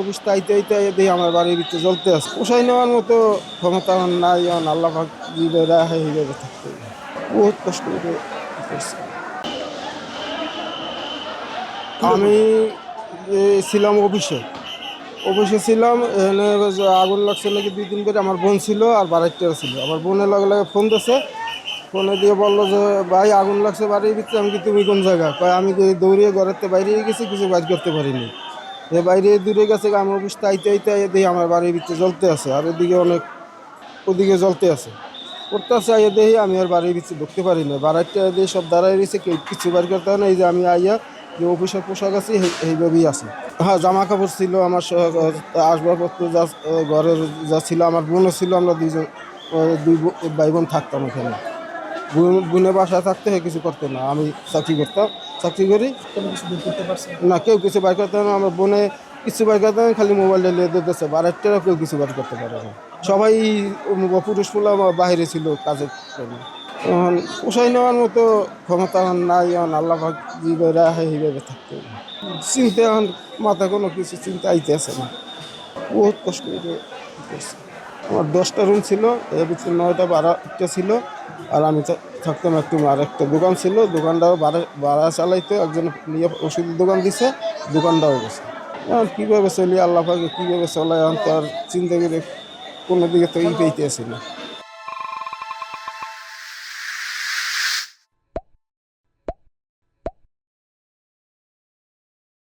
অবস্থা আইতে আইতে দেখি আমার বাড়ির ভিতরে জ্বলতে আছে। পোষাই নেওয়ার মতো ক্ষমতা আমার নাই, এখন আল্লাহ পাক যেভাবে রাখে সেইভাবে থাকতে হবে। বহুত কষ্ট করে করছি। আমি ছিলাম অফিসে ছিলাম। এখানে যে আগুন লাগছে নাকি 2 দিন করে। আমার বোন ছিল আর বাড়িটা ছিল। আমার বোনের লগে লগে ফোন দিছে, ফোনে দিয়ে বললো যে ভাই আগুন লাগছে বাড়ির ভিতরে। আমি কি তুমি কোন জায়গা কয়, আমি দৌড়িয়ে ঘরের বাইরে গেছি, কিছু বাইর করতে পারিনি। এ বাইরে দূরে গেছে, আমি অবস্থা আইতে আইতে দেখি আমার বাড়ির ভিতরে জ্বলতে আছে, আর এদিকে অনেক ওদিকে জ্বলতে আছে করতে আছে। আইয়া দেখি আমি আর বাড়ির ভিতরে ঢুকতে পারি না। বাড়িটা দিয়ে সব দাঁড়াই রয়েছে, কেউ কিছু বাইর করতে হয় না। এই যে আমি আইয়া যে অফিসের পোশাক আছে এইভাবেই আছে। হ্যাঁ, জামা কাপড় ছিল, আমার আসবাবপত্র যা ঘরের যা ছিল। আমার বোনও ছিল, আমরা দুই ভাই বোন থাকতাম ওখানে। বোনের বাসায় থাকতে হয়, কিছু করতো না। আমি চাকরি করতাম, চাকরি করি। কোনো কিছু বের করতে পারছেন? না, কেউ কিছু বাইর করতে না। আমার বোনে কিছু বাইর করতে না, খালি মোবাইলটা নিয়ে দিতেছে। বাড়িটারও কেউ কিছু বাইর করতে পারে না। সবাই পুরুষ পোলা বাইরে ছিল কাজের জন্য। এখন পোষাই নেওয়ার মতো ক্ষমতা আমার নাই, এখন আল্লাহ পাক যেভাবে রাখে সেইভাবে থাকতে হবে। চিন্তা এখন মাথা কোনো কিছু চিন্তা আইতে আছে না। বহুত কষ্ট করে করছি। আমার 10টা রুম ছিল, এর ভিতরে 9টা ভাড়াটা ছিল। আর আমি থাকতাম একটু, আর একটা দোকান ছিল, দোকানটাও ভাড়া চালাইতো একজন নিয়ে, ওষুধের দোকান দিছে, দোকানটাও গেছে। এখন কীভাবে চলি, আল্লাহ পাকে কীভাবে চলায়, এখন তো আর চিন্তা করে কোনো দিকে তো পেইতে আসি না।